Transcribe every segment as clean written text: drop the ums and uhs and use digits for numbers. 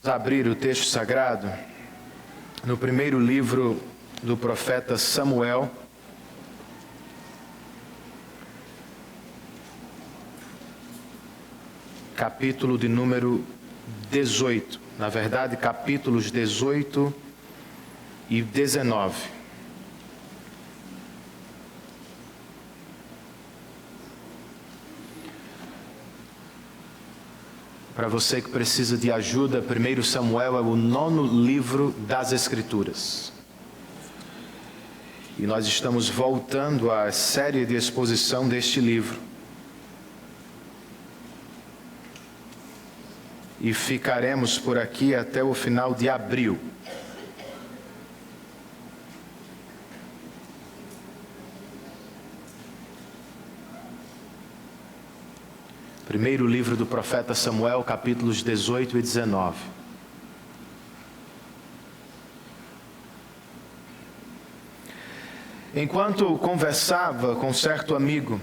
Abrir o texto sagrado no primeiro livro do profeta Samuel, capítulo de número 18, na verdade capítulos 18 e 19. Para você que precisa de ajuda, 1 Samuel é o 9º livro das Escrituras. E nós estamos voltando à série de exposição deste livro. E ficaremos por aqui até o final de abril. Primeiro livro do profeta Samuel, capítulos 18 e 19. Enquanto conversava com certo amigo,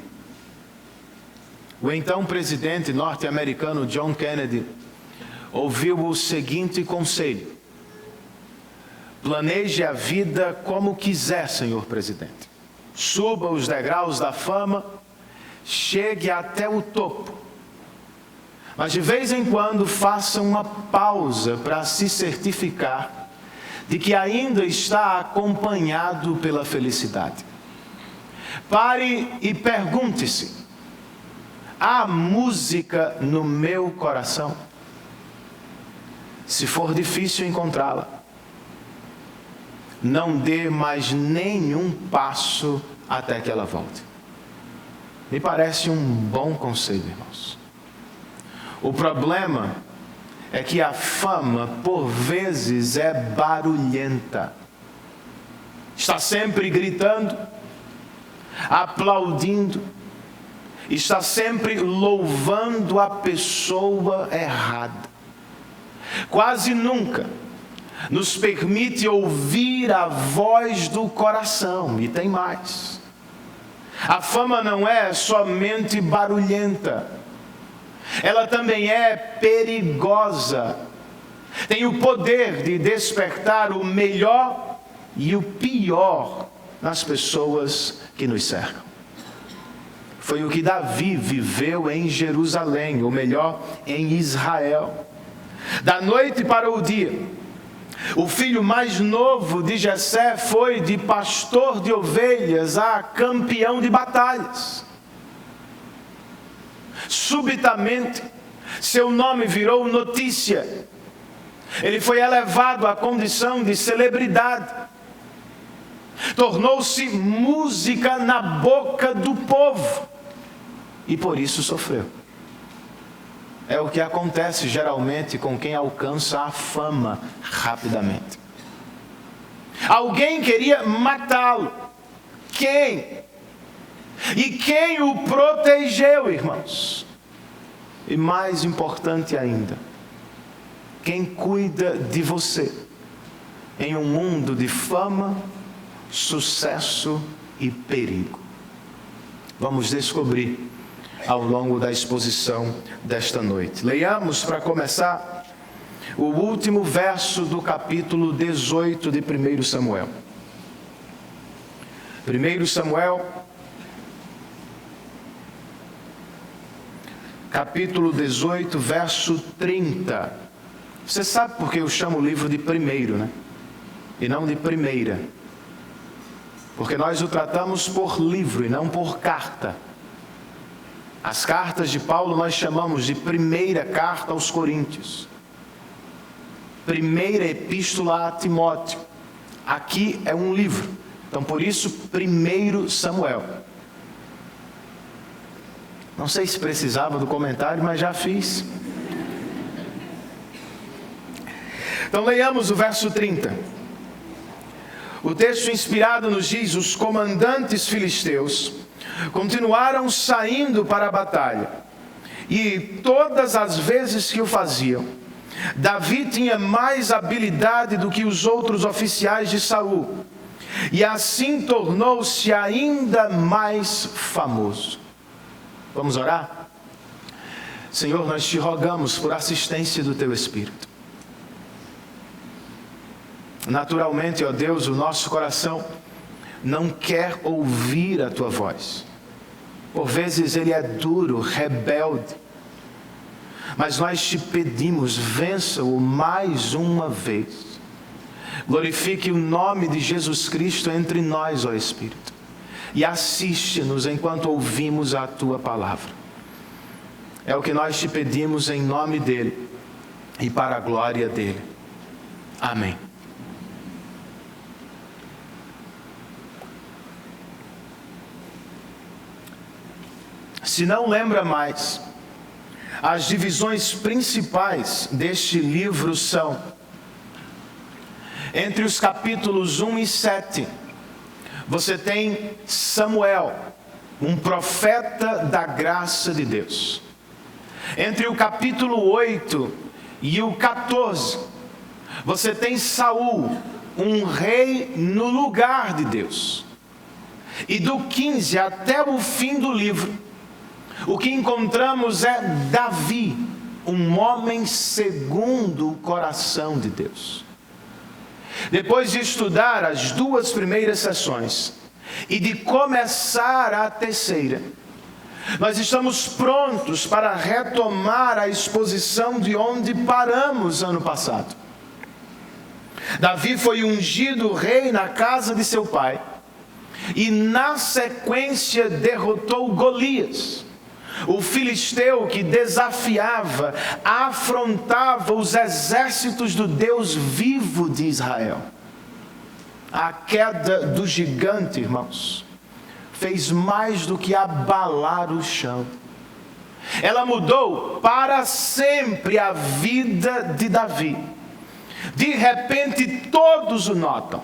o então presidente norte-americano John Kennedy ouviu o seguinte conselho: planeje a vida como quiser, senhor presidente. Suba os degraus da fama, chegue até o topo. Mas de vez em quando faça uma pausa para se certificar de que ainda está acompanhado pela felicidade. Pare e pergunte-se: há música no meu coração? Se for difícil encontrá-la, não dê mais nenhum passo até que ela volte. Me parece um bom conselho, irmãos. O problema é que a fama, por vezes, é barulhenta. Está sempre gritando, aplaudindo, está sempre louvando a pessoa errada. Quase nunca nos permite ouvir a voz do coração. E tem mais. A fama não é somente barulhenta. Ela também é perigosa. Tem o poder de despertar o melhor e o pior nas pessoas que nos cercam. Foi o que Davi viveu em Jerusalém, ou melhor, em Israel. Da noite para o dia, o filho mais novo de Jessé foi de pastor de ovelhas a campeão de batalhas. Subitamente, seu nome virou notícia. Ele foi elevado à condição de celebridade. Tornou-se música na boca do povo. E por isso sofreu. É o que acontece geralmente com quem alcança a fama rapidamente. Alguém queria matá-lo. Quem? E quem o protegeu, irmãos? E mais importante ainda, quem cuida de você em um mundo de fama, sucesso e perigo? Vamos descobrir ao longo da exposição desta noite. Leiamos, para começar, o último verso do capítulo 18 de 1 Samuel. 1 Samuel, capítulo 18, verso 30. Você sabe por que eu chamo o livro de primeiro, né? E não de primeira. Porque nós o tratamos por livro e não por carta. As cartas de Paulo nós chamamos de primeira carta aos Coríntios. Primeira epístola a Timóteo. Aqui é um livro. Então por isso 1 Samuel. Não sei se precisava do comentário, mas já fiz. Então leiamos o verso 30. O texto inspirado nos diz: os comandantes filisteus continuaram saindo para a batalha, e todas as vezes que o faziam, Davi tinha mais habilidade do que os outros oficiais de Saul, e assim tornou-se ainda mais famoso. Vamos orar? Senhor, nós te rogamos por assistência do Teu Espírito. Naturalmente, ó Deus, o nosso coração não quer ouvir a Tua voz. Por vezes ele é duro, rebelde. Mas nós te pedimos, vença-o mais uma vez. Glorifique o nome de Jesus Cristo entre nós, ó Espírito. E assiste-nos enquanto ouvimos a Tua palavra. É o que nós te pedimos em nome dEle e para a glória dEle. Amém. Se não lembra mais, as divisões principais deste livro são: entre os capítulos 1 e 7, você tem Samuel, um profeta da graça de Deus. Entre o capítulo 8 e o 14, você tem Saul, um rei no lugar de Deus. E do 15 até o fim do livro, o que encontramos é Davi, um homem segundo o coração de Deus. Depois de estudar as duas primeiras sessões e de começar a terceira, nós estamos prontos para retomar a exposição de onde paramos ano passado. Davi foi ungido rei na casa de seu pai e na sequência derrotou Golias, o filisteu que desafiava, afrontava os exércitos do Deus vivo de Israel. A queda do gigante, irmãos, fez mais do que abalar o chão. Ela mudou para sempre a vida de Davi. De repente todos o notam.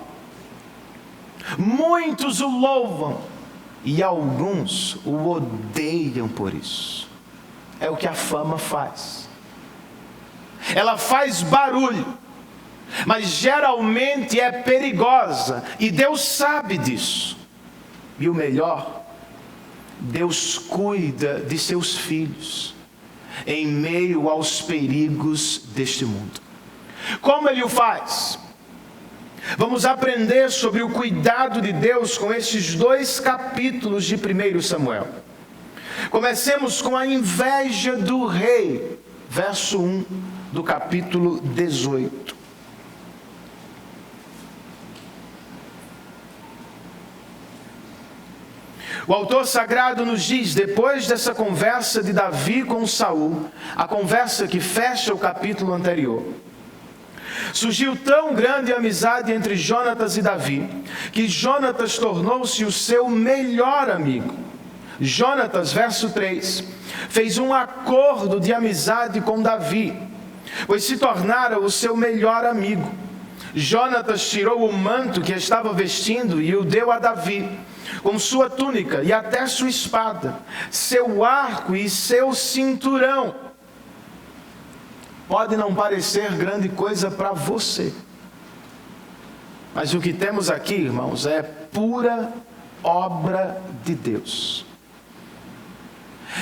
Muitos o louvam. E alguns o odeiam por isso. É o que a fama faz. Ela faz barulho, mas geralmente é perigosa. E Deus sabe disso. E o melhor, Deus cuida de seus filhos em meio aos perigos deste mundo. Como Ele o faz? Vamos aprender sobre o cuidado de Deus com estes 2 capítulos de 1 Samuel. Comecemos com a inveja do rei, verso 1 do capítulo 18. O autor sagrado nos diz: depois dessa conversa de Davi com Saul, a conversa que fecha o capítulo anterior, surgiu tão grande amizade entre Jonatas e Davi, que Jonatas tornou-se o seu melhor amigo. Jonatas, verso 3, fez um acordo de amizade com Davi, pois se tornara o seu melhor amigo. Jonatas tirou o manto que estava vestindo e o deu a Davi, com sua túnica e até sua espada, seu arco e seu cinturão. Pode não parecer grande coisa para você, mas o que temos aqui, irmãos, é pura obra de Deus.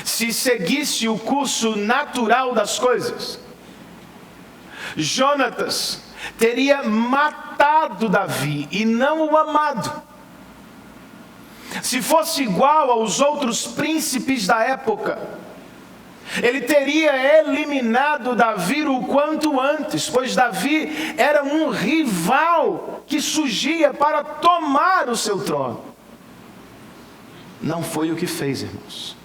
Se seguisse o curso natural das coisas, Jonatas teria matado Davi e não o amado. Se fosse igual aos outros príncipes da época, ele teria eliminado Davi o quanto antes, pois Davi era um rival que surgia para tomar o seu trono. Não foi o que fez, irmãos.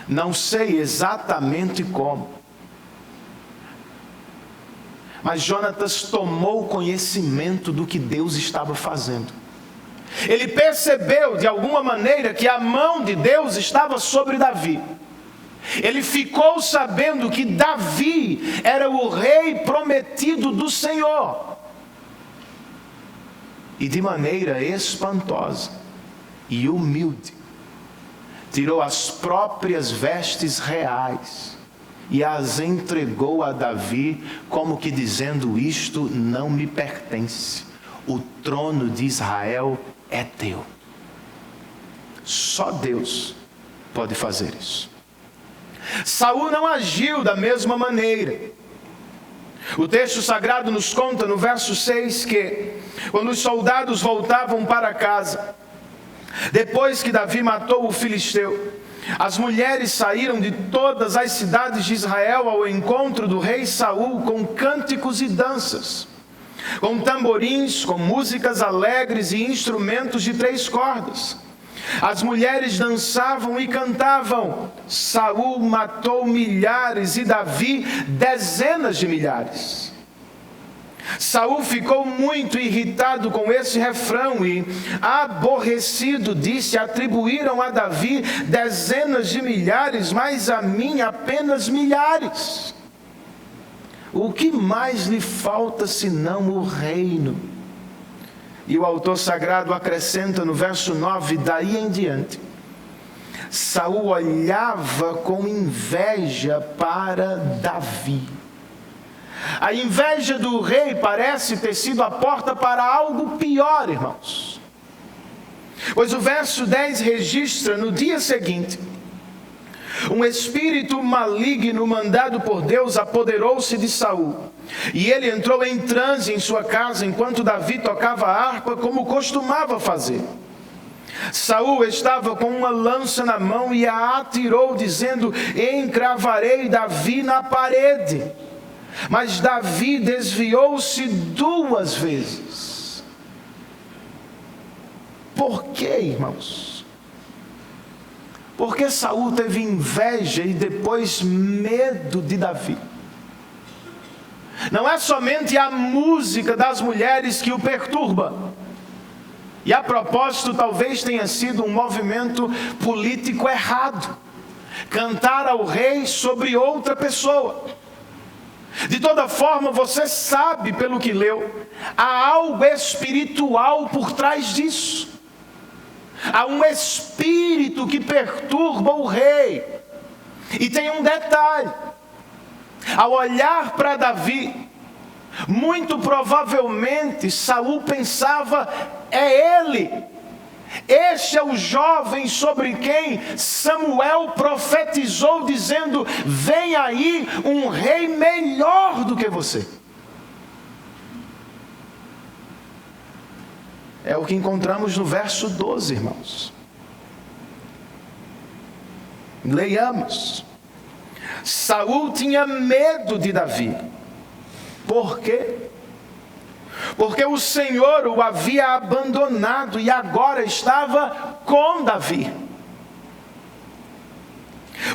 Não sei exatamente como, mas Jonatas tomou conhecimento do que Deus estava fazendo. Ele percebeu de alguma maneira que a mão de Deus estava sobre Davi. Ele ficou sabendo que Davi era o rei prometido do Senhor. E de maneira espantosa e humilde, tirou as próprias vestes reais e as entregou a Davi, como que dizendo: isto não me pertence. O trono de Israel é teu. Só Deus pode fazer isso. Saul não agiu da mesma maneira. O texto sagrado nos conta no verso 6 que, quando os soldados voltavam para casa, depois que Davi matou o filisteu, as mulheres saíram de todas as cidades de Israel ao encontro do rei Saul com cânticos e danças, com tamborins, com músicas alegres e instrumentos de 3 cordas. As mulheres dançavam e cantavam: Saul matou milhares e Davi dezenas de milhares. Saul ficou muito irritado com esse refrão e, aborrecido, disse: atribuíram a Davi dezenas de milhares, mas a mim apenas milhares. O que mais lhe falta senão o reino? E o autor sagrado acrescenta no verso 9, daí em diante, Saul olhava com inveja para Davi. A inveja do rei parece ter sido a porta para algo pior, irmãos. Pois o verso 10 registra: no dia seguinte, um espírito maligno mandado por Deus apoderou-se de Saul, e ele entrou em transe em sua casa enquanto Davi tocava a harpa como costumava fazer. Saul estava com uma lança na mão e a atirou, dizendo: encravarei Davi na parede. Mas Davi desviou-se 2 vezes. Por quê, irmãos? Porque Saul teve inveja e depois medo de Davi. Não é somente a música das mulheres que o perturba. E a propósito, talvez tenha sido um movimento político errado, cantar ao rei sobre outra pessoa. De toda forma, você sabe pelo que leu, há algo espiritual por trás disso. Há um espírito que perturba o rei. E tem um detalhe: ao olhar para Davi, muito provavelmente Saul pensava: é ele, este é o jovem sobre quem Samuel profetizou, dizendo: vem aí um rei melhor do que você. É o que encontramos no verso 12, irmãos. Leiamos. Saul tinha medo de Davi. Por quê? Porque o Senhor o havia abandonado e agora estava com Davi.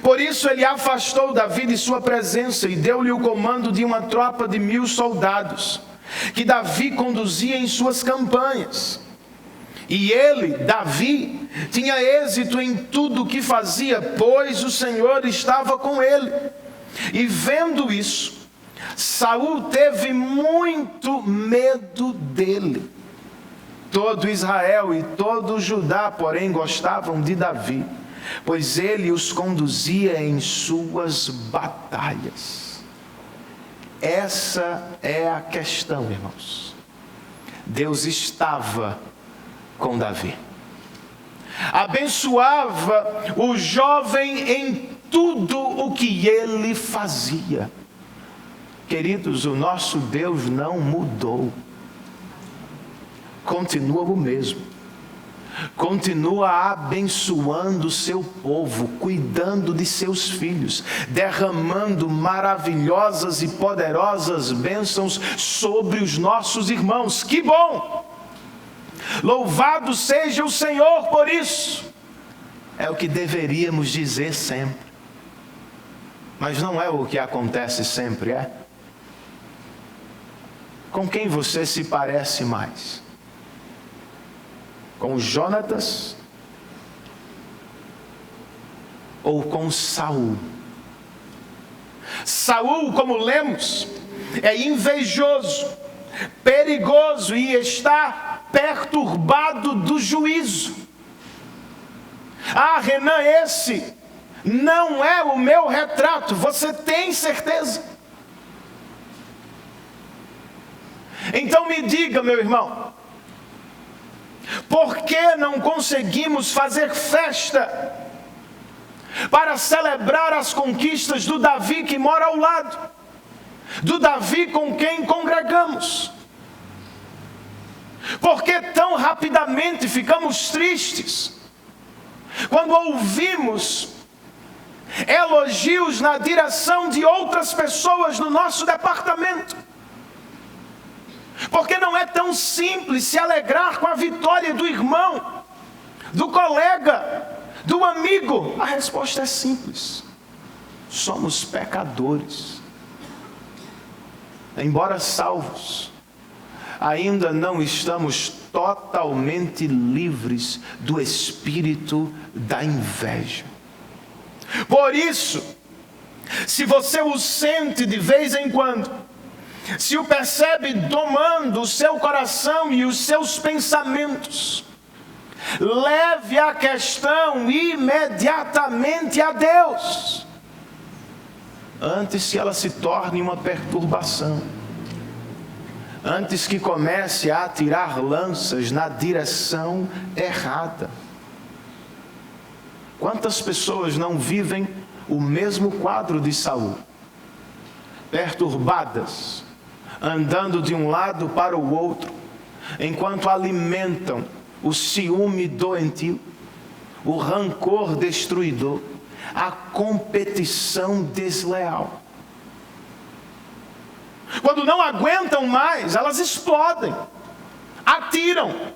Por isso ele afastou Davi de sua presença e deu-lhe o comando de uma tropa de 1000 soldados, que Davi conduzia em suas campanhas. E ele, Davi, tinha êxito em tudo o que fazia, pois o Senhor estava com ele. E vendo isso, Saul teve muito medo dele. Todo Israel e todo Judá, porém, gostavam de Davi, pois ele os conduzia em suas batalhas. Essa é a questão, irmãos. Deus estava com Davi. Abençoava o jovem em tudo o que ele fazia. Queridos, o nosso Deus não mudou. Continua o mesmo. Continua abençoando o seu povo, cuidando de seus filhos, derramando maravilhosas e poderosas bênçãos sobre os nossos irmãos. Que bom! Louvado seja o Senhor por isso. É o que deveríamos dizer sempre. Mas não é o que acontece sempre, é? Com quem você se parece mais? Com Jonatas ou com Saul? Saul, como lemos, é invejoso, perigoso e está perturbado do juízo. Ah, Renan, esse não é o meu retrato. Você tem certeza? Então me diga, meu irmão, por que não conseguimos fazer festa para celebrar as conquistas do Davi que mora ao lado? do Davi com quem congregamos. Por que tão rapidamente ficamos tristes quando ouvimos elogios na direção de outras pessoas no nosso departamento? Porque não é tão simples se alegrar com a vitória do irmão, do colega, do amigo. A resposta é simples: somos pecadores. Embora salvos, ainda não estamos totalmente livres do espírito da inveja. Por isso, se você o sente de vez em quando, se o percebe domando o seu coração e os seus pensamentos, leve a questão imediatamente a Deus, antes que ela se torne uma perturbação, antes que comece a atirar lanças na direção errada. Quantas pessoas não vivem o mesmo quadro de Saul, perturbadas, andando de um lado para o outro, enquanto alimentam o ciúme doentio, o rancor destruidor, a competição desleal. Quando não aguentam mais, elas explodem, atiram,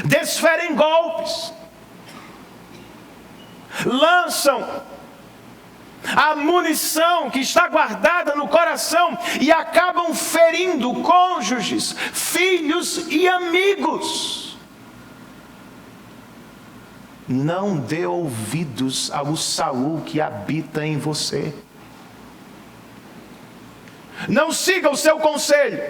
desferem golpes, lançam a munição que está guardada no coração e acabam ferindo cônjuges, filhos e amigos. Não dê ouvidos ao Saul que habita em você. Não siga o seu conselho,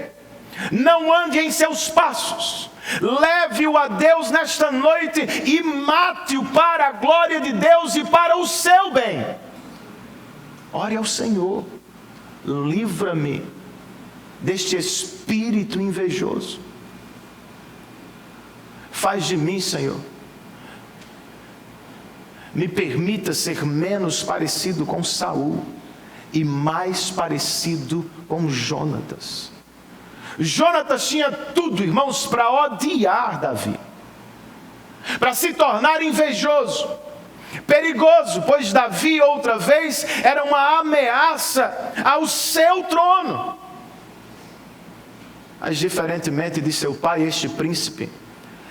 não ande em seus passos. Leve-o a Deus nesta noite e mate-o para a glória de Deus e para o seu bem. Ore ao Senhor: livra-me deste espírito invejoso. Faz de mim, Senhor, me permita ser menos parecido com Saul e mais parecido com Jonatas. Jonatas tinha tudo, irmãos, para odiar Davi, para se tornar invejoso, perigoso, pois Davi outra vez era uma ameaça ao seu trono. Mas diferentemente de seu pai, este príncipe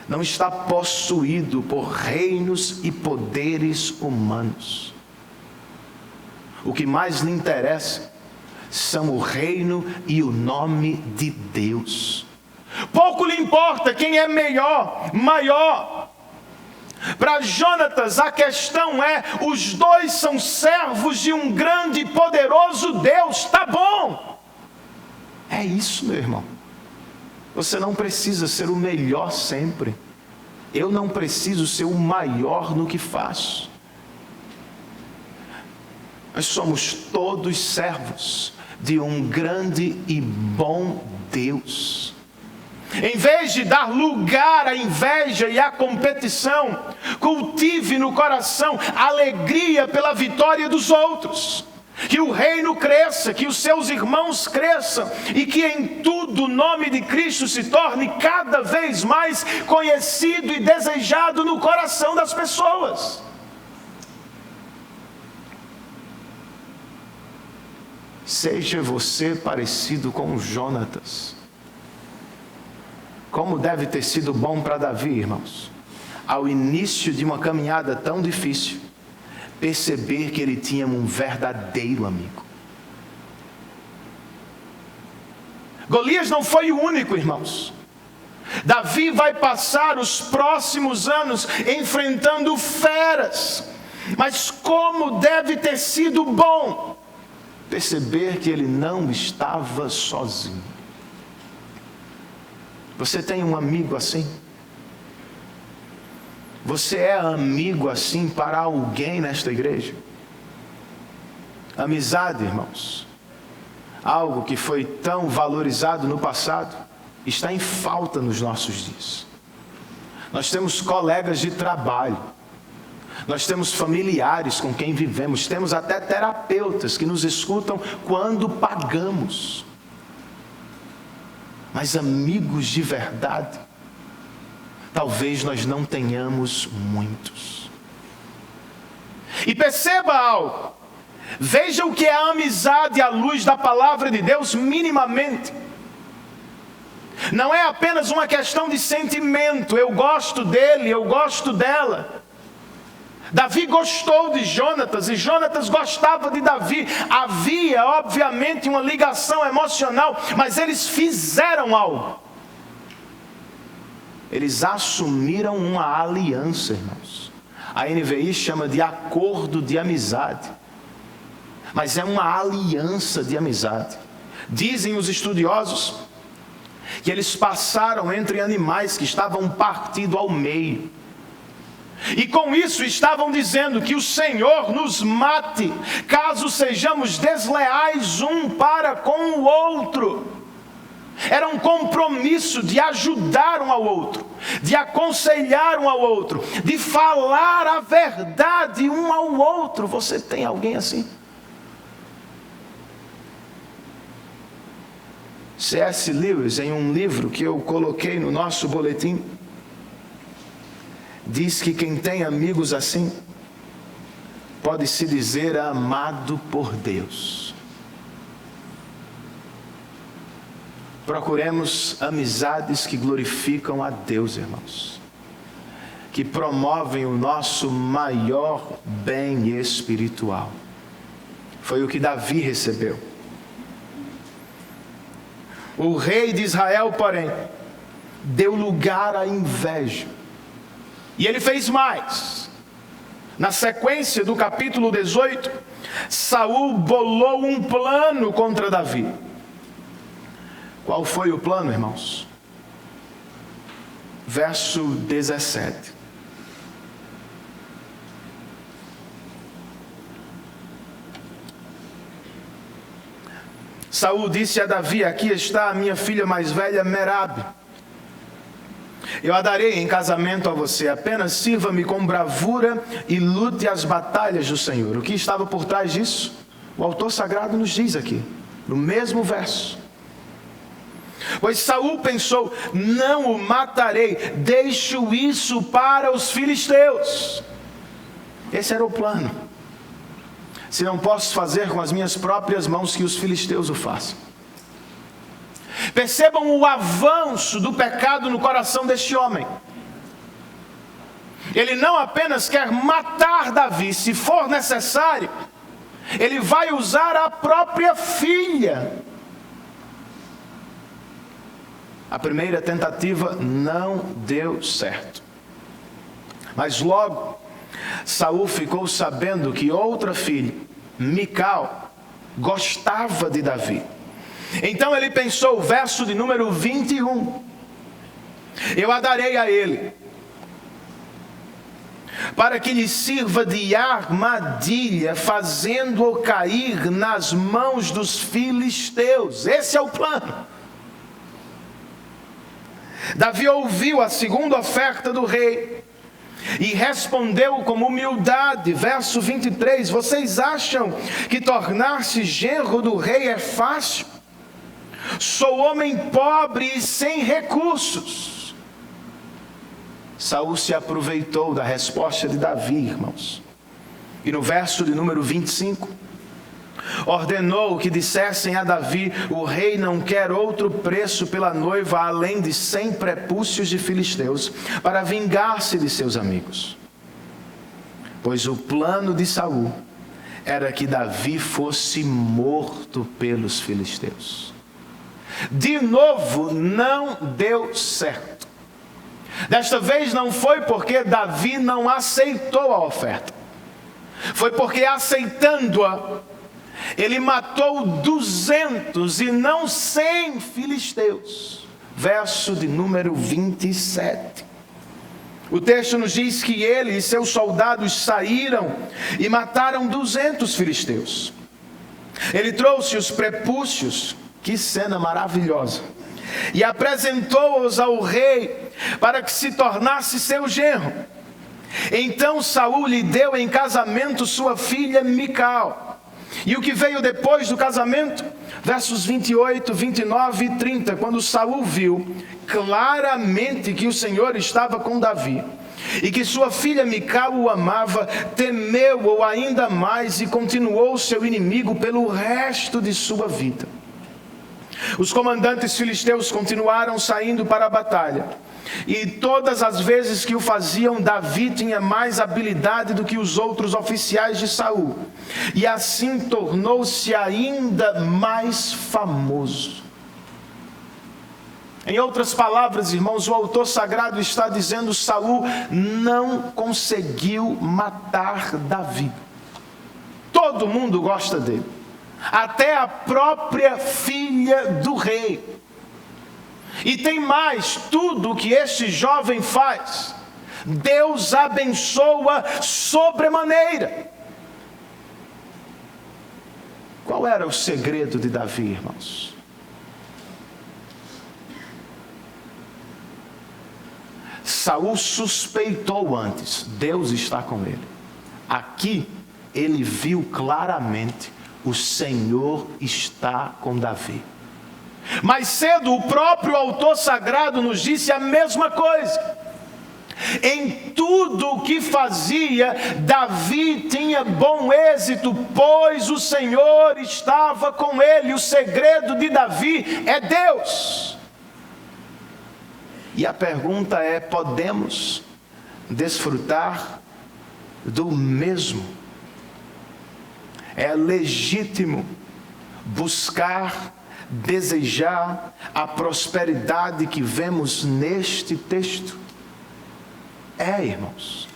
não está possuído por reinos e poderes humanos. O que mais lhe interessa são o reino e o nome de Deus. Pouco lhe importa quem é melhor, maior. Para Jonatas a questão é: os dois são servos de um grande e poderoso Deus. Tá bom. É isso, meu irmão. Você não precisa ser o melhor sempre. Eu não preciso ser o maior no que faço. Nós somos todos servos de um grande e bom Deus. Em vez de dar lugar à inveja e à competição, cultive no coração alegria pela vitória dos outros. Que o reino cresça, que os seus irmãos cresçam e que em tudo o nome de Cristo se torne cada vez mais conhecido e desejado no coração das pessoas. Seja você parecido com Jonatas. Como deve ter sido bom para Davi, irmãos, ao início de uma caminhada tão difícil, perceber que ele tinha um verdadeiro amigo. Golias não foi o único, irmãos. Davi vai passar os próximos anos enfrentando feras, mas como deve ter sido bom perceber que ele não estava sozinho. Você tem um amigo assim? Você é amigo assim para alguém nesta igreja? Amizade, irmãos, algo que foi tão valorizado no passado, está em falta nos nossos dias. Nós temos colegas de trabalho, Nós temos familiares com quem vivemos, temos até terapeutas que nos escutam quando pagamos. Mas amigos de verdade, talvez nós não tenhamos muitos. E perceba algo, veja o que é a amizade à luz da palavra de Deus minimamente. Não é apenas uma questão de sentimento, eu gosto dele, eu gosto dela. Davi gostou de Jonatas e Jonatas gostava de Davi. Havia, obviamente, uma ligação emocional, mas eles fizeram algo. Eles assumiram uma aliança, irmãos. A NVI chama de acordo de amizade, mas é uma aliança de amizade. Dizem os estudiosos que eles passaram entre animais que estavam partidos ao meio. E com isso estavam dizendo que o Senhor nos mate, caso sejamos desleais um para com o outro. Era um compromisso de ajudar um ao outro, de aconselhar um ao outro, de falar a verdade um ao outro. Você tem alguém assim? C.S. Lewis, em um livro que eu coloquei no nosso boletim, diz que quem tem amigos assim, pode se dizer amado por Deus. Procuremos amizades que glorificam a Deus, irmãos, que promovem o nosso maior bem espiritual. Foi o que Davi recebeu. O rei de Israel, porém, deu lugar à inveja. E ele fez mais. Na sequência do capítulo 18, Saul bolou um plano contra Davi. Qual foi o plano, irmãos? Verso 17. Saul disse a Davi: aqui está a minha filha mais velha, Merabe. Eu a darei em casamento a você, apenas sirva-me com bravura e lute as batalhas do Senhor. O que estava por trás disso? O autor sagrado nos diz aqui, no mesmo verso. Pois Saul pensou: não o matarei, deixo isso para os filisteus. Esse era o plano. Se não posso fazer com as minhas próprias mãos, que os filisteus o façam. Percebam o avanço do pecado no coração deste homem. Ele não apenas quer matar Davi, se for necessário, ele vai usar a própria filha. A primeira tentativa não deu certo. Mas logo, Saul ficou sabendo que outra filha, Mical, gostava de Davi. Então ele pensou, verso de número 21, eu a darei a ele, para que lhe sirva de armadilha, fazendo-o cair nas mãos dos filisteus. Esse é o plano. Davi ouviu a segunda oferta do rei e respondeu com humildade, verso 23, vocês acham que tornar-se genro do rei é fácil? Sou homem pobre e sem recursos. Saul se aproveitou da resposta de Davi, irmãos. E no verso de número 25, ordenou que dissessem a Davi: o rei não quer outro preço pela noiva, além de 100 prepúcios de filisteus, para vingar-se de seus amigos. Pois o plano de Saul era que Davi fosse morto pelos filisteus. De novo, não deu certo. Desta vez não foi porque Davi não aceitou a oferta. Foi porque, aceitando-a, ele matou 200 e não 100 filisteus. Verso de número 27. O texto nos diz que ele e seus soldados saíram e mataram 200 filisteus. Ele trouxe os prepúcios, que cena maravilhosa, e apresentou-os ao rei para que se tornasse seu genro. Então Saul lhe deu em casamento sua filha Mical. E o que veio depois do casamento? Versos 28, 29 e 30. Quando Saul viu claramente que o Senhor estava com Davi e que sua filha Mical o amava, temeu-o ainda mais e continuou seu inimigo pelo resto de sua vida. Os comandantes filisteus continuaram saindo para a batalha. E todas as vezes que o faziam, Davi tinha mais habilidade do que os outros oficiais de Saul. E assim tornou-se ainda mais famoso. Em outras palavras, irmãos, o autor sagrado está dizendo: Saul não conseguiu matar Davi. Todo mundo gosta dele. Até a própria filha do rei. E tem mais, tudo que este jovem faz, Deus abençoa sobremaneira. Qual era o segredo de Davi, irmãos? Saul suspeitou antes, Deus está com ele. Aqui ele viu claramente, o Senhor está com Davi. Mais cedo, o próprio autor sagrado nos disse a mesma coisa. Em tudo o que fazia, Davi tinha bom êxito, pois o Senhor estava com ele. O segredo de Davi é Deus. E a pergunta é: podemos desfrutar do mesmo? É legítimo buscar, desejar a prosperidade que vemos neste texto? É, irmãos.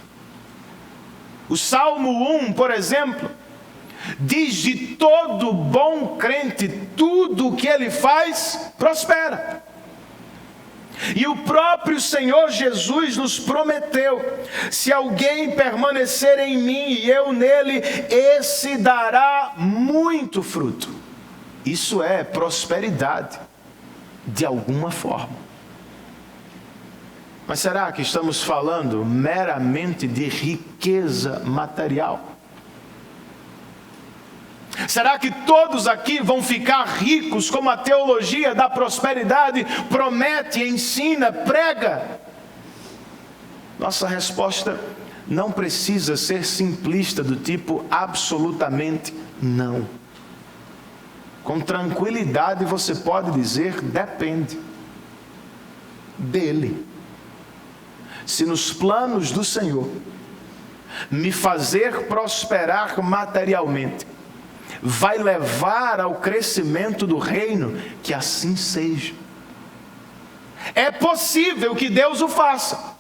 O Salmo 1, por exemplo, diz: de todo bom crente, tudo o que ele faz, prospera. E o próprio Senhor Jesus nos prometeu: se alguém permanecer em mim e eu nele, esse dará muito fruto. Isso é prosperidade, de alguma forma. Mas será que estamos falando meramente de riqueza material? Será que todos aqui vão ficar ricos, como a teologia da prosperidade promete, ensina, prega? Nossa resposta não precisa ser simplista, do tipo absolutamente não. Com tranquilidade você pode dizer: depende dele. Se nos planos do Senhor me fazer prosperar materialmente vai levar ao crescimento do reino, que assim seja. É possível que Deus o faça,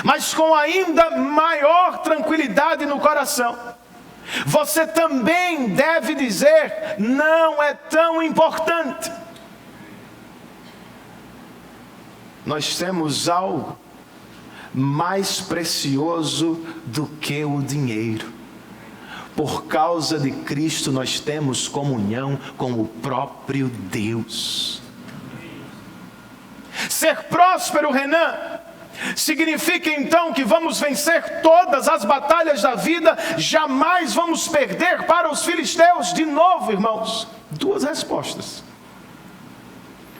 mas com ainda maior tranquilidade no coração, você também deve dizer: não é tão importante. Nós temos algo mais precioso do que o dinheiro. Por causa de Cristo nós temos comunhão com o próprio Deus. Ser próspero, Renan, significa então que vamos vencer todas as batalhas da vida, jamais vamos perder para os filisteus. De novo, irmãos, duas respostas.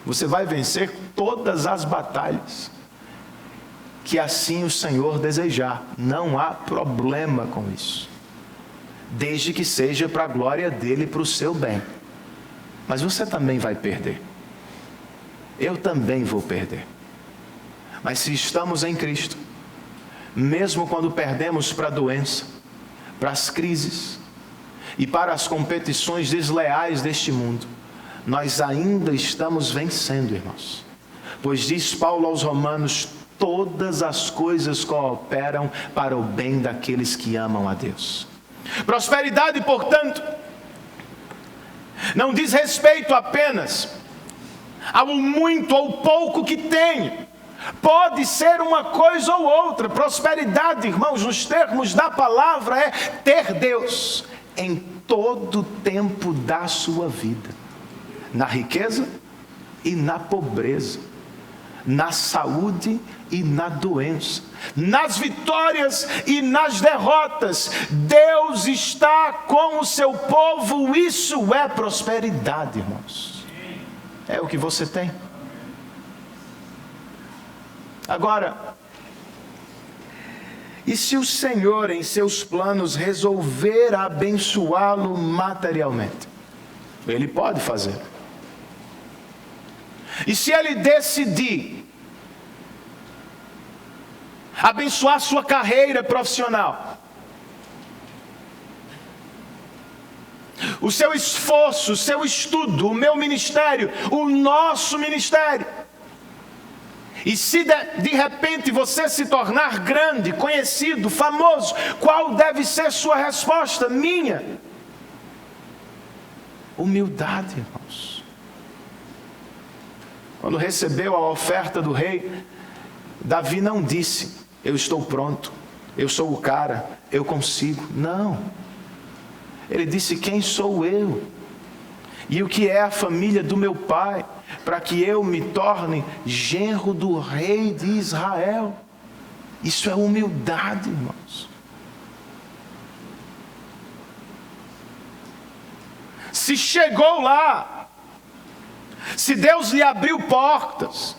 Você vai vencer todas as batalhas que assim o Senhor desejar. Não há problema com isso, desde que seja para a glória dele e para o seu bem. Mas você também vai perder. Eu também vou perder. Mas se estamos em Cristo, mesmo quando perdemos para a doença, para as crises e para as competições desleais deste mundo, nós ainda estamos vencendo, irmãos. Pois diz Paulo aos Romanos: todas as coisas cooperam para o bem daqueles que amam a Deus. Prosperidade, portanto, não diz respeito apenas ao muito ou pouco que tenho. Pode ser uma coisa ou outra. Prosperidade, irmãos, nos termos da palavra, é ter Deus em todo o tempo da sua vida, na riqueza e na pobreza, na saúde e na doença, nas vitórias e nas derrotas. Deus está com o seu povo. Isso é prosperidade, irmãos. É o que você tem. Agora, e se o Senhor, em seus planos, resolver abençoá-lo materialmente? Ele pode fazer. E se Ele decidir abençoar sua carreira profissional, o seu esforço, o seu estudo, o meu ministério, o nosso ministério, e se de repente você se tornar grande, conhecido, famoso, qual deve ser sua resposta? Minha? Humildade, irmãos. Quando recebeu a oferta do rei, Davi não disse: eu estou pronto, eu sou o cara, eu consigo. Não. Ele disse: quem sou eu? E o que é a família do meu pai, para que eu me torne genro do rei de Israel? Isso é humildade, irmãos. Se chegou lá, se Deus lhe abriu portas,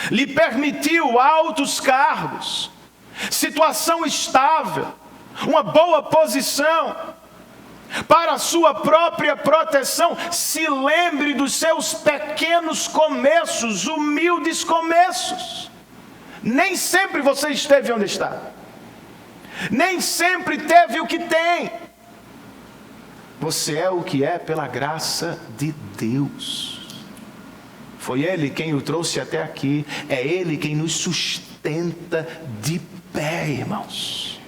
lhe permitiu altos cargos, situação estável, uma boa posição, para a sua própria proteção, se lembre dos seus pequenos começos, humildes começos. Nem sempre você esteve onde está, nem sempre teve o que tem. Você é o que é pela graça de Deus. Foi Ele quem o trouxe até aqui. É Ele quem nos sustenta de pé, irmãos.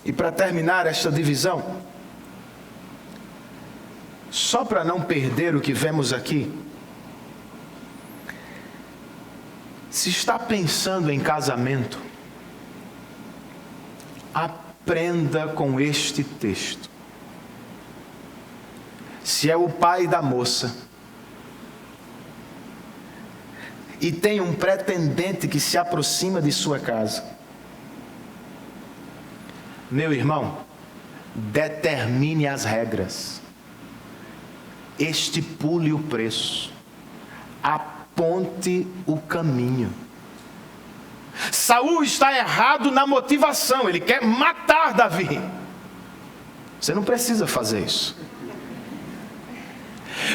E para terminar esta divisão, só para não perder o que vemos aqui, se está pensando em casamento, aprenda com este texto. Se é o pai da moça e tem um pretendente que se aproxima de sua casa, meu irmão, determine as regras, estipule o preço, aponte o caminho. Saul está errado na motivação, ele quer matar Davi. Você não precisa fazer isso.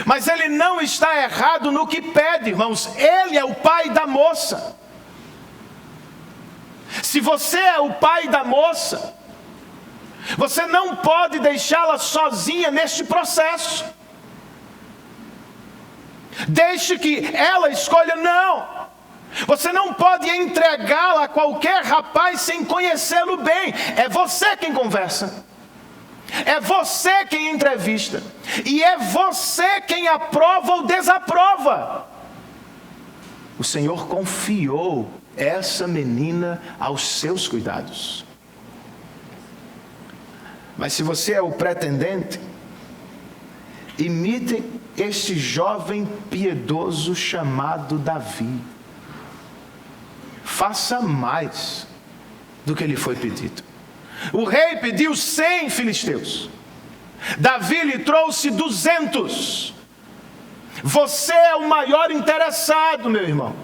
Mas ele não está errado no que pede, irmãos. Ele é o pai da moça. Se você é o pai da moça, você não pode deixá-la sozinha neste processo. Deixe que ela escolha. Não. Você não pode entregá-la a qualquer rapaz sem conhecê-lo bem. É você quem conversa. É você quem entrevista. E é você quem aprova ou desaprova. O Senhor confiou essa menina aos seus cuidados. Mas se você é o pretendente, imite este jovem piedoso chamado Davi. Faça mais do que lhe foi pedido. O rei pediu 100 filisteus. Davi lhe trouxe 200. Você é o maior interessado, meu irmão.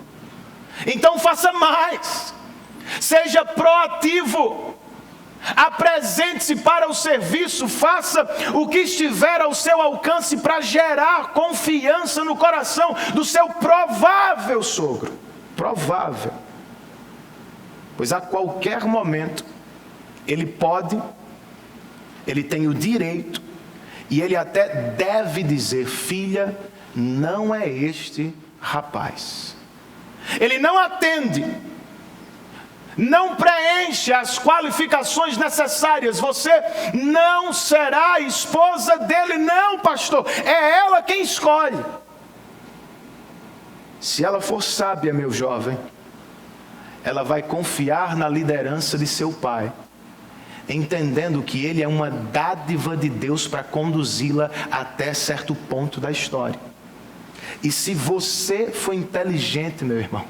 Então faça mais. Seja proativo. Apresente-se para o serviço. Faça o que estiver ao seu alcance para gerar confiança no coração do seu provável sogro. Provável. Pois a qualquer momento ele pode, ele tem o direito e ele até deve dizer: filha, não é este rapaz. Ele não atende, não preenche as qualificações necessárias. Você não será a esposa dele. Não, pastor, é ela quem escolhe. Se ela for sábia, meu jovem, ela vai confiar na liderança de seu pai entendendo que ele é uma dádiva de Deus para conduzi-la até certo ponto da história. E se você for inteligente, meu irmão,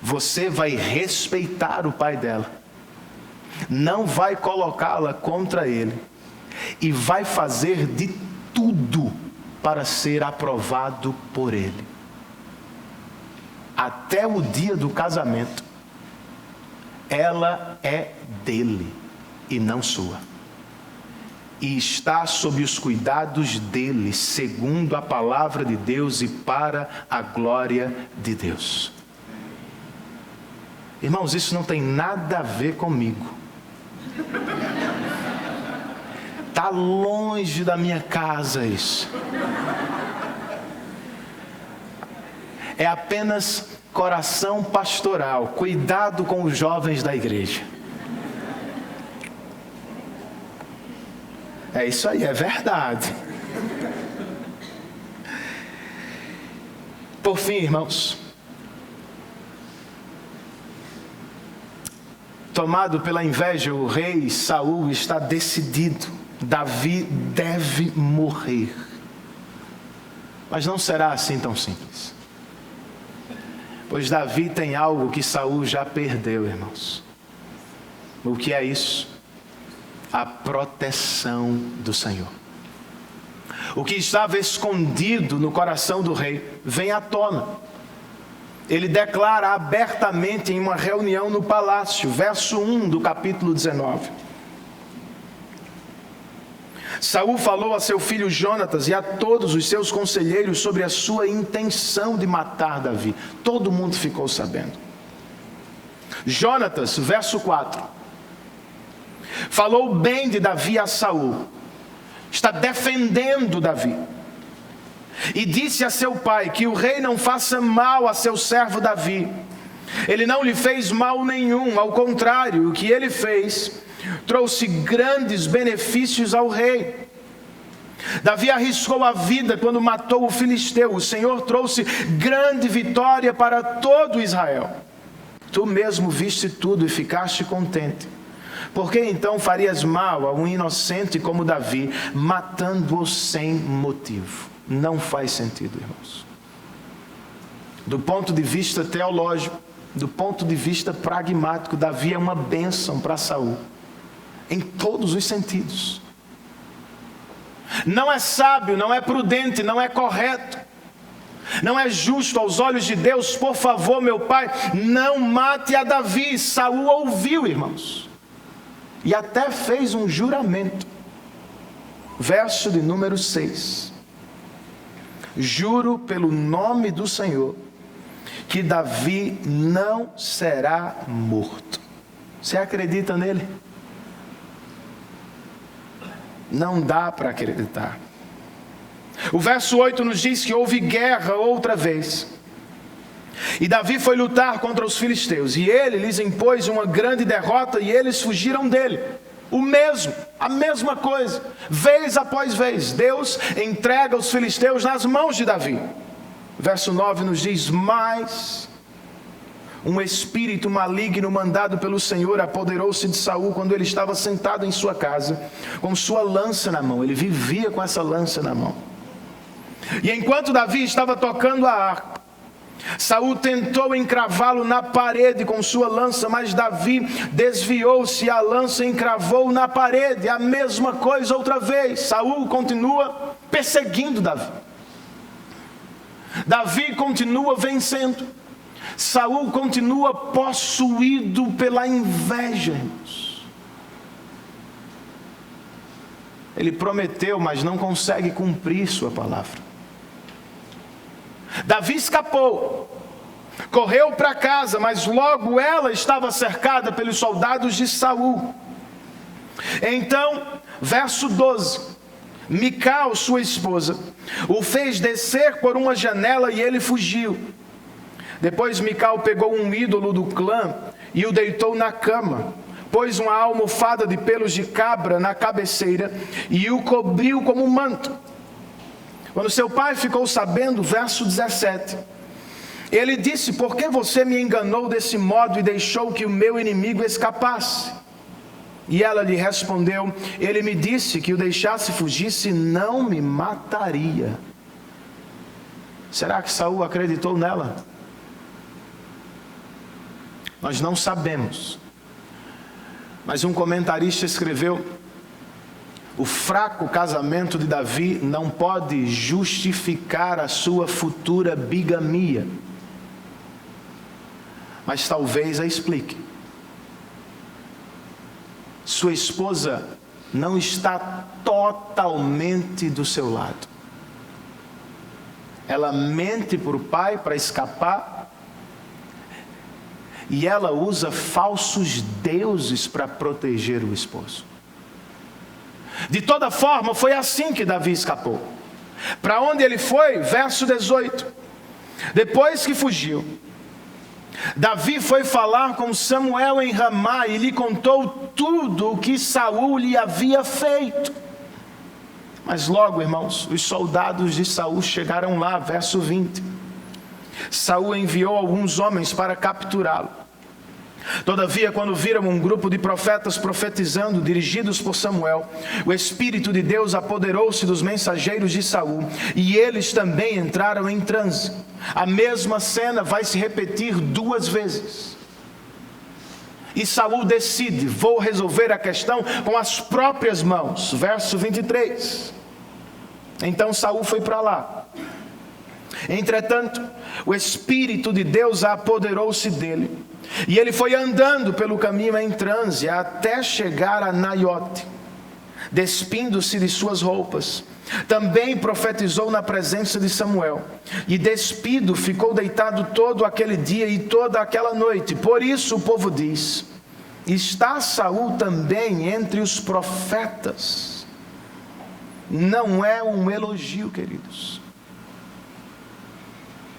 você vai respeitar o pai dela, não vai colocá-la contra ele, e vai fazer de tudo para ser aprovado por ele. Até o dia do casamento, ela é dele e não sua. E está sob os cuidados dele, segundo a palavra de Deus e para a glória de Deus. Irmãos, isso não tem nada a ver comigo. Está longe da minha casa isso. É apenas coração pastoral. Cuidado com os jovens da igreja. É isso aí, é verdade. Por fim, irmãos, tomado pela inveja, o rei Saul está decidido. Davi deve morrer. Mas não será assim tão simples. Pois Davi tem algo que Saul já perdeu, irmãos. O que é isso? A proteção do Senhor. O que estava escondido no coração do rei vem à tona. Ele declara abertamente em uma reunião no palácio, verso 1 do capítulo 19. Saul falou a seu filho Jonatas e a todos os seus conselheiros sobre a sua intenção de matar Davi. Todo mundo ficou sabendo. Jonatas, verso 4. Falou bem de Davi a Saul. Está defendendo Davi. E disse a seu pai que o rei não faça mal a seu servo Davi. Ele não lhe fez mal nenhum, ao contrário, o que ele fez trouxe grandes benefícios ao rei. Davi arriscou a vida quando matou o filisteu. O Senhor trouxe grande vitória para todo Israel. Tu mesmo viste tudo e ficaste contente. Por que então farias mal a um inocente como Davi, matando-o sem motivo? Não faz sentido, irmãos. Do ponto de vista teológico, do ponto de vista pragmático, Davi é uma bênção para Saul, em todos os sentidos. Não é sábio, não é prudente, não é correto, não é justo aos olhos de Deus. Por favor, meu pai, não mate a Davi. Saul ouviu, irmãos, e até fez um juramento. Verso de número 6. Juro pelo nome do Senhor que Davi não será morto. Você acredita nele? Não dá para acreditar. O verso 8 nos diz que houve guerra outra vez. E Davi foi lutar contra os filisteus. E ele lhes impôs uma grande derrota e eles fugiram dele. A mesma coisa, vez após vez. Deus entrega os filisteus nas mãos de Davi. Verso 9 nos diz: mas um espírito maligno mandado pelo Senhor apoderou-se de Saul quando ele estava sentado em sua casa, com sua lança na mão. Ele vivia com essa lança na mão. E enquanto Davi estava tocando a harpa, Saul tentou encravá-lo na parede com sua lança, mas Davi desviou-se e a lança encravou na parede. A mesma coisa outra vez. Saul continua perseguindo Davi. Davi continua vencendo. Saul continua possuído pela inveja, irmãos. Ele prometeu, mas não consegue cumprir sua palavra. Davi escapou, correu para casa, mas logo ela estava cercada pelos soldados de Saul. Então, verso 12, Mical, sua esposa, o fez descer por uma janela e ele fugiu. Depois Mical pegou um ídolo do clã e o deitou na cama, pôs uma almofada de pelos de cabra na cabeceira e o cobriu como um manto. Quando seu pai ficou sabendo, verso 17, ele disse: por que você me enganou desse modo e deixou que o meu inimigo escapasse? E ela lhe respondeu: ele me disse que o deixasse fugir, se não me mataria. Será que Saul acreditou nela? Nós não sabemos. Mas um comentarista escreveu: o fraco casamento de Davi não pode justificar a sua futura bigamia, mas talvez a explique. Sua esposa não está totalmente do seu lado. Ela mente para o pai para escapar, e ela usa falsos deuses para proteger o esposo. De toda forma, foi assim que Davi escapou. Para onde ele foi? Verso 18. Depois que fugiu, Davi foi falar com Samuel em Ramá e lhe contou tudo o que Saul lhe havia feito. Mas logo, irmãos, os soldados de Saul chegaram lá, verso 20. Saul enviou alguns homens para capturá-lo. Todavia, quando viram um grupo de profetas profetizando, dirigidos por Samuel, o Espírito de Deus apoderou-se dos mensageiros de Saul, e eles também entraram em transe. A mesma cena vai se repetir 2 vezes. E Saul decide: vou resolver a questão com as próprias mãos. Verso 23. Então Saul foi para lá. Entretanto, o Espírito de Deus apoderou-se dele, e ele foi andando pelo caminho em transe até chegar a Naiote, despindo-se de suas roupas. Também profetizou na presença de Samuel, e despido ficou deitado todo aquele dia e toda aquela noite. Por isso o povo diz: está Saul também entre os profetas. Não é um elogio, queridos,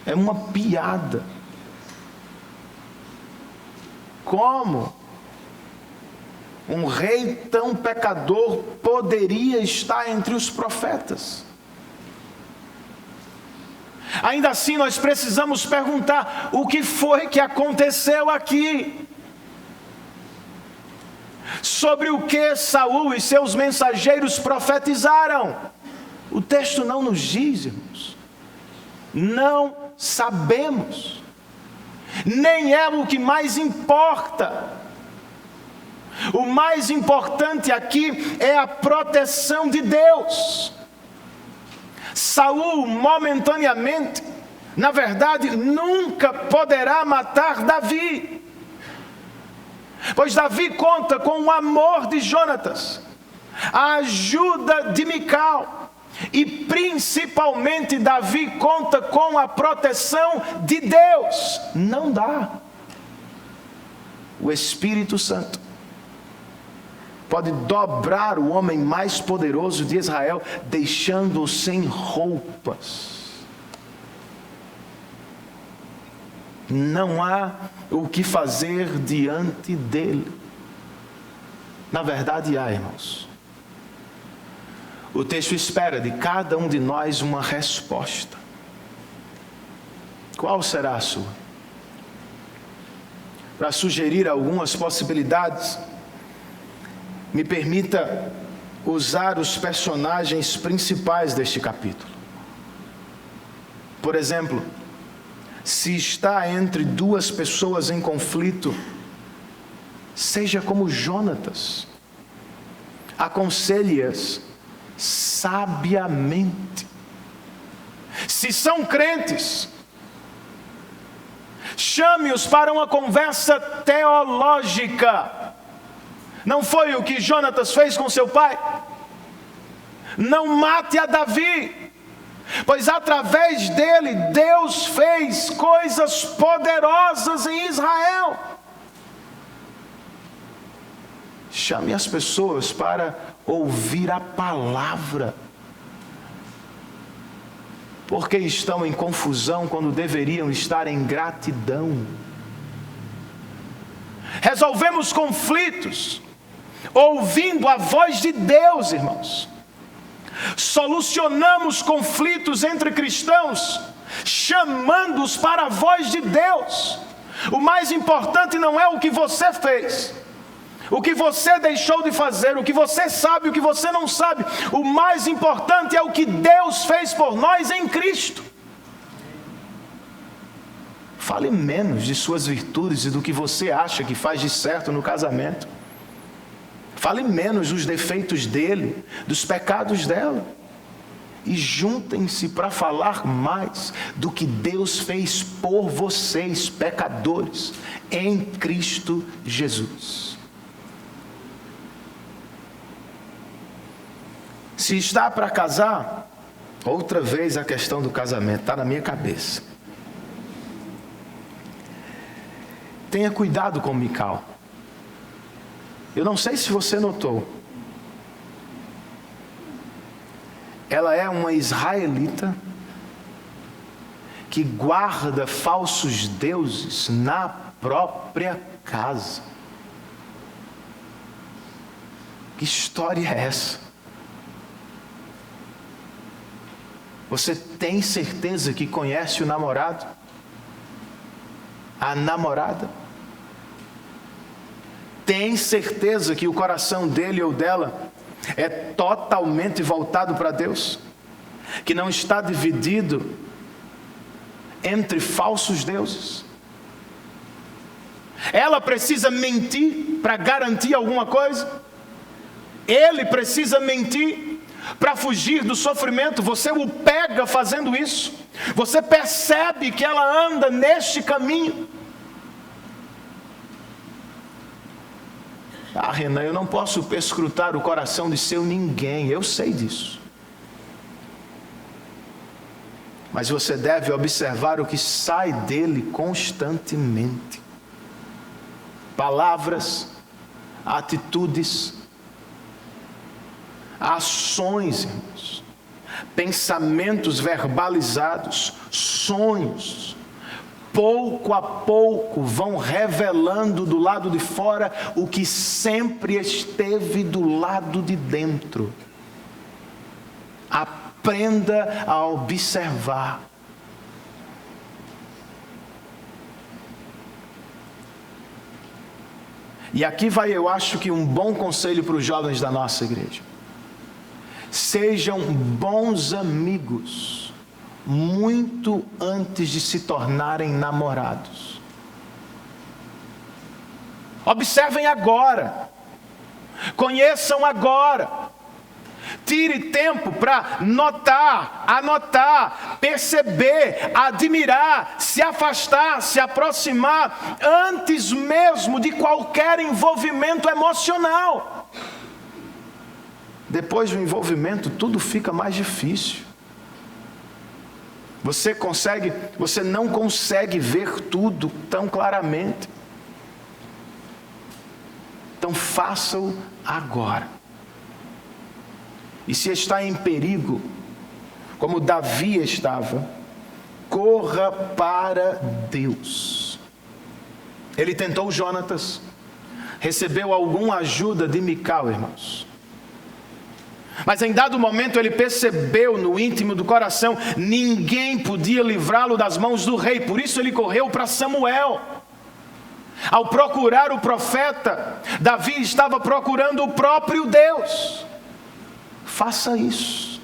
é uma piada. Como um rei tão pecador poderia estar entre os profetas? Ainda assim, nós precisamos perguntar: o que foi que aconteceu aqui? Sobre o que Saul e seus mensageiros profetizaram? O texto não nos diz, irmãos. Não sabemos. Nem é o que mais importa. O mais importante aqui é a proteção de Deus. Saul, momentaneamente, na verdade, nunca poderá matar Davi, pois Davi conta com o amor de Jonatas, a ajuda de Mical, e principalmente Davi conta com a proteção de Deus. Não dá. O Espírito Santo pode dobrar o homem mais poderoso de Israel, deixando-o sem roupas. Não há o que fazer diante dele. Na verdade há, irmãos. O texto espera de cada um de nós uma resposta. Qual será a sua? Para sugerir algumas possibilidades, me permita usar os personagens principais deste capítulo. Por exemplo, se está entre 2 pessoas em conflito, seja como Jonatas, aconselhe-as sabiamente. Se são crentes, chame-os para uma conversa teológica. Não foi o que Jonatas fez com seu pai? Não mate a Davi, pois através dele Deus fez coisas poderosas em Israel. Chame as pessoas para ouvir a palavra, porque estão em confusão quando deveriam estar em gratidão. Resolvemos conflitos ouvindo a voz de Deus, irmãos. Solucionamos conflitos entre cristãos chamando-os para a voz de Deus. O mais importante não é o que você fez. o que você deixou de fazer, o que você sabe, o que você não sabe. O mais importante é o que Deus fez por nós em Cristo. Fale menos de suas virtudes e do que você acha que faz de certo no casamento. Fale menos dos defeitos dele, dos pecados dela. E juntem-se para falar mais do que Deus fez por vocês, pecadores, em Cristo Jesus. Se está para casar, outra vez a questão do casamento está na minha cabeça. Tenha cuidado com Mical. Eu não sei se você notou. Ela é uma israelita que guarda falsos deuses na própria casa. Que história é essa? Você tem certeza que conhece o namorado? A namorada? Tem certeza que o coração dele ou dela é totalmente voltado para Deus? Que não está dividido entre falsos deuses? Ela precisa mentir para garantir alguma coisa? Ele precisa mentir para fugir do sofrimento? Você o pega fazendo isso? Você percebe que ela anda neste caminho? Ah, Renan, eu não posso perscrutar o coração de seu ninguém, eu sei disso. Mas você deve observar o que sai dele constantemente. Palavras, atitudes, ações, irmãos, pensamentos verbalizados, sonhos. Pouco a pouco vão revelando do lado de fora o que sempre esteve do lado de dentro. Aprenda a observar. E aqui vai, eu acho que um bom conselho para os jovens da nossa igreja. Sejam bons amigos muito antes de se tornarem namorados. Observem agora, conheçam agora, tire tempo para notar, anotar, perceber, admirar, se afastar, se aproximar, antes mesmo de qualquer envolvimento emocional. Depois do envolvimento, tudo fica mais difícil. Você não consegue ver tudo tão claramente. Então faça-o agora. E se está em perigo, como Davi estava, corra para Deus. Ele tentou Jonatas, recebeu alguma ajuda de Mical, irmãos. Mas em dado momento ele percebeu no íntimo do coração, ninguém podia livrá-lo das mãos do rei. Por isso ele correu para Samuel. Ao procurar o profeta, Davi estava procurando o próprio Deus. Faça isso.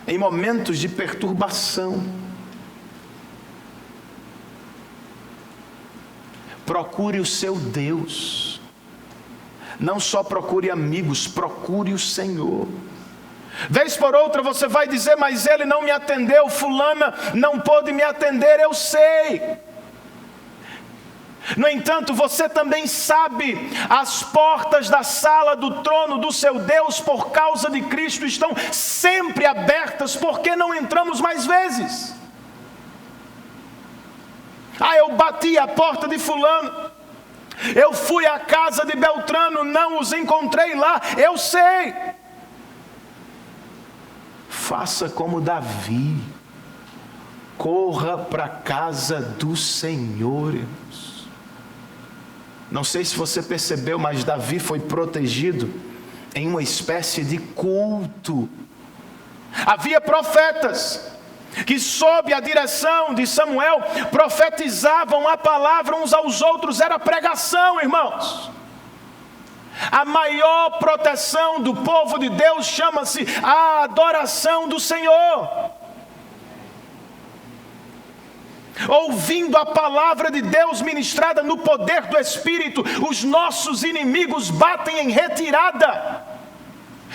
Em momentos de perturbação, procure o seu Deus. Não só procure amigos, procure o Senhor. Vez por outra você vai dizer, mas ele não me atendeu, fulana não pôde me atender, eu sei. No entanto, você também sabe, as portas da sala do trono do seu Deus, por causa de Cristo, estão sempre abertas. Por que não entramos mais vezes? Ah, eu bati a porta de fulano, eu fui à casa de Beltrano, não os encontrei lá, eu sei. Faça como Davi, corra para a casa do Senhor, irmãos. Não sei se você percebeu, mas Davi foi protegido em uma espécie de culto. Havia profetas, que sob a direção de Samuel profetizavam a palavra uns aos outros, era pregação, irmãos. A maior proteção do povo de Deus chama-se a adoração do Senhor. Ouvindo a palavra de Deus ministrada no poder do Espírito, os nossos inimigos batem em retirada.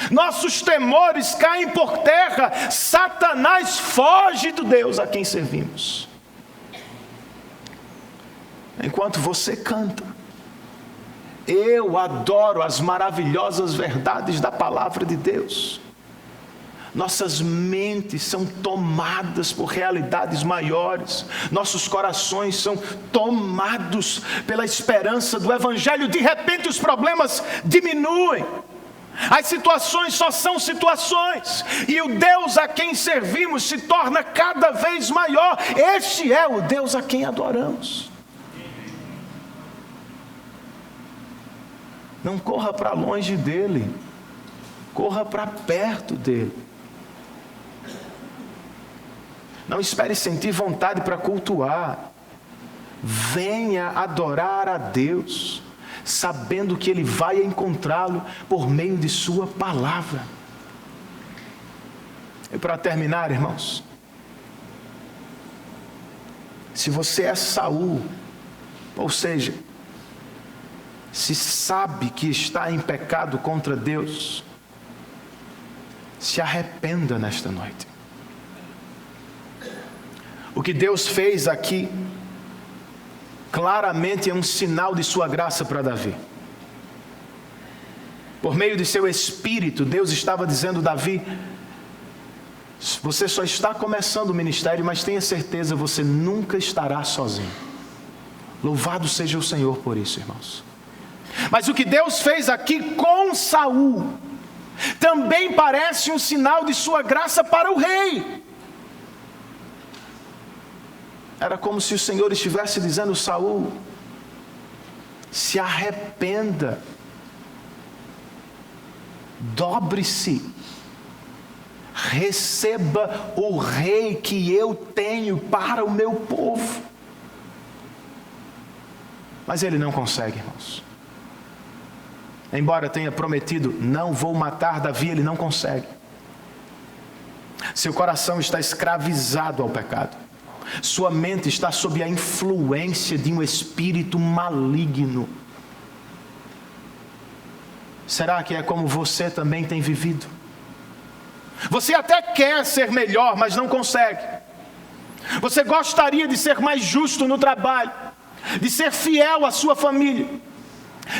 Nossos temores caem por terra. Satanás foge do Deus a quem servimos. Enquanto você canta, eu adoro as maravilhosas verdades da palavra de Deus. Nossas mentes são tomadas por realidades maiores. Nossos corações são tomados pela esperança do Evangelho. De repente os problemas diminuem. As situações só são situações. E o Deus a quem servimos se torna cada vez maior. Este é o Deus a quem adoramos. Não corra para longe dele. Corra para perto dele. Não espere sentir vontade para cultuar. Venha adorar a Deus, sabendo que Ele vai encontrá-lo por meio de sua palavra. E para terminar, irmãos, se você é Saul, ou seja, se sabe que está em pecado contra Deus, se arrependa nesta noite. O que Deus fez aqui, claramente é um sinal de sua graça para Davi. Por meio de seu Espírito, Deus estava dizendo: Davi, você só está começando o ministério, mas tenha certeza, você nunca estará sozinho. Louvado seja o Senhor por isso, irmãos. Mas o que Deus fez aqui com Saul, também parece um sinal de sua graça para o rei. Era como se o Senhor estivesse dizendo: Saul, se arrependa, dobre-se, receba o rei que eu tenho para o meu povo. Mas ele não consegue, irmãos. Embora tenha prometido: não vou matar Davi, ele não consegue. Seu coração está escravizado ao pecado. Sua mente está sob a influência de um espírito maligno. Será que é como você também tem vivido? Você até quer ser melhor, mas não consegue. Você gostaria de ser mais justo no trabalho, de ser fiel à sua família,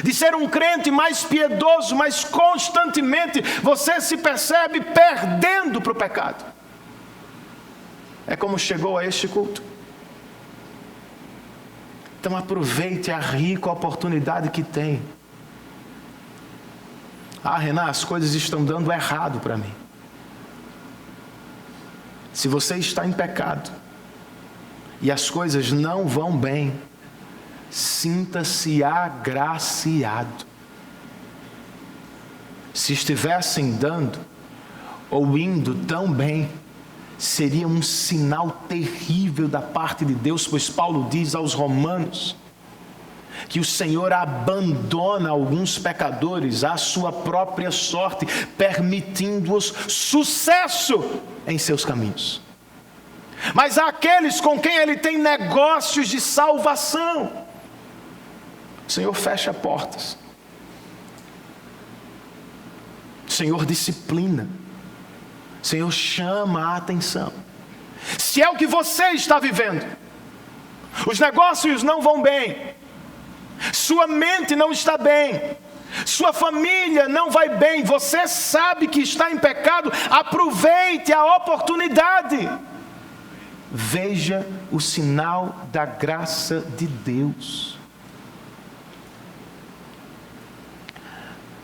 de ser um crente mais piedoso, mas constantemente você se percebe perdendo para o pecado. É como chegou a este culto. Então aproveite a rica oportunidade que tem. Renan, as coisas estão dando errado para mim. Se você está em pecado e as coisas não vão bem, sinta-se agraciado. Se estivessem dando ou indo tão bem, seria um sinal terrível da parte de Deus, pois Paulo diz aos Romanos que o Senhor abandona alguns pecadores à sua própria sorte, permitindo-os sucesso em seus caminhos. Mas há aqueles com quem Ele tem negócios de salvação, o Senhor fecha portas, o Senhor disciplina, o Senhor chama a atenção. Se é o que você está vivendo, os negócios não vão bem, sua mente não está bem, sua família não vai bem, você sabe que está em pecado, aproveite a oportunidade. Veja o sinal da graça de Deus.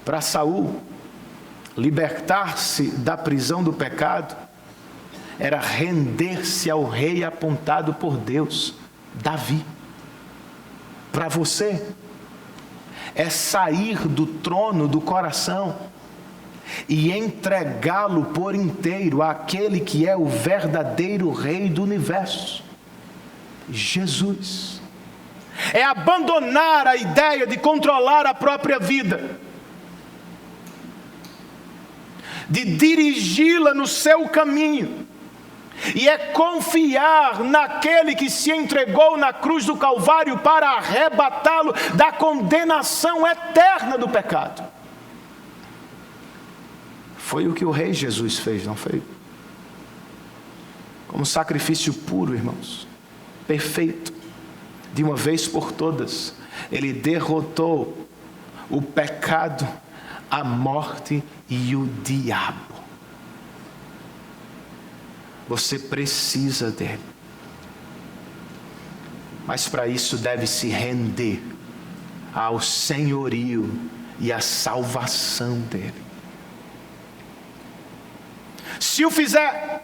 Para Saul, libertar-se da prisão do pecado era render-se ao rei apontado por Deus, Davi. Para você, é sair do trono do coração e entregá-lo por inteiro àquele que é o verdadeiro Rei do universo, Jesus. É abandonar a ideia de controlar a própria vida, de dirigi-la no seu caminho, e é confiar naquele que se entregou na cruz do Calvário para arrebatá-lo da condenação eterna do pecado. Foi o que o Rei Jesus fez, não foi? Como sacrifício puro, irmãos, perfeito, de uma vez por todas, Ele derrotou o pecado, a morte e o diabo. Você precisa dele. Mas para isso deve se render ao senhorio e à salvação dele. Se o fizer,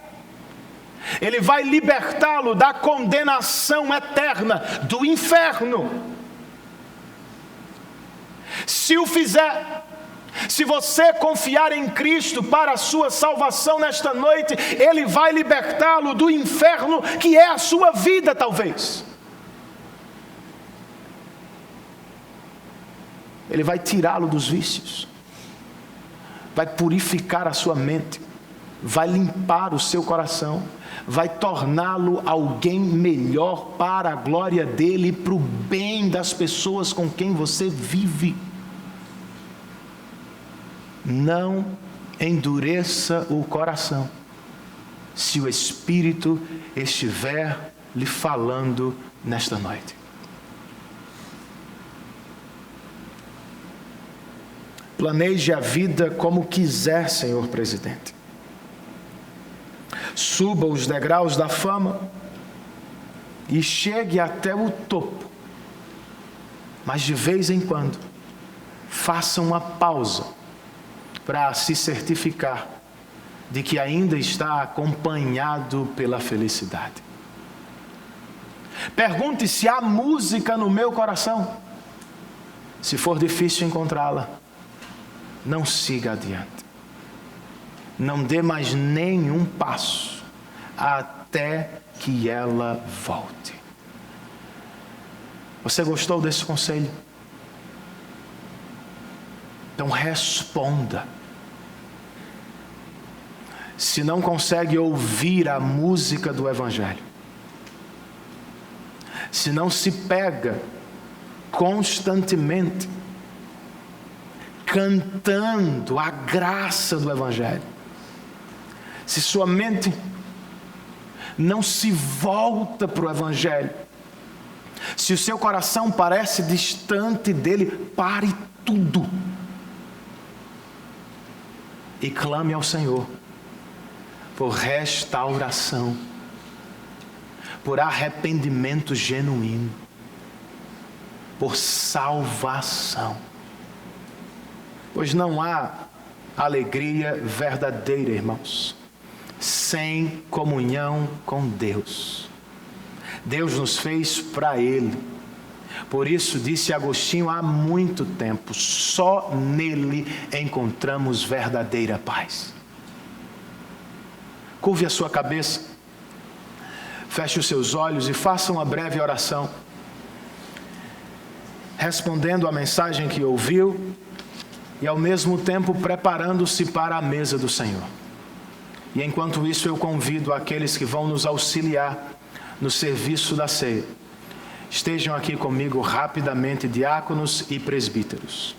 ele vai libertá-lo da condenação eterna do inferno. Se o fizer, se você confiar em Cristo para a sua salvação nesta noite, Ele vai libertá-lo do inferno que é a sua vida, talvez. Ele vai tirá-lo dos vícios, vai purificar a sua mente, vai limpar o seu coração, vai torná-lo alguém melhor para a glória dele e para o bem das pessoas com quem você vive. Não endureça o coração, se o Espírito estiver lhe falando nesta noite. Planeje a vida como quiser, senhor presidente. Suba os degraus da fama e chegue até o topo. Mas de vez em quando, faça uma pausa para se certificar de que ainda está acompanhado pela felicidade. Pergunte se há música no meu coração. Se for difícil encontrá-la, não siga adiante. Não dê mais nenhum passo até que ela volte. Você gostou desse conselho? Então responda. Se não consegue ouvir a música do Evangelho, se não se pega constantemente cantando a graça do Evangelho, se sua mente não se volta para o Evangelho, se o seu coração parece distante dele, pare tudo e clame ao Senhor por restauração, por arrependimento genuíno, por salvação. Pois não há alegria verdadeira, irmãos, sem comunhão com Deus. Deus nos fez para Ele. Por isso, disse Agostinho há muito tempo, só nele encontramos verdadeira paz. Curve a sua cabeça, feche os seus olhos e faça uma breve oração, respondendo à mensagem que ouviu e ao mesmo tempo preparando-se para a mesa do Senhor. E enquanto isso eu convido aqueles que vão nos auxiliar no serviço da ceia, estejam aqui comigo rapidamente, diáconos e presbíteros.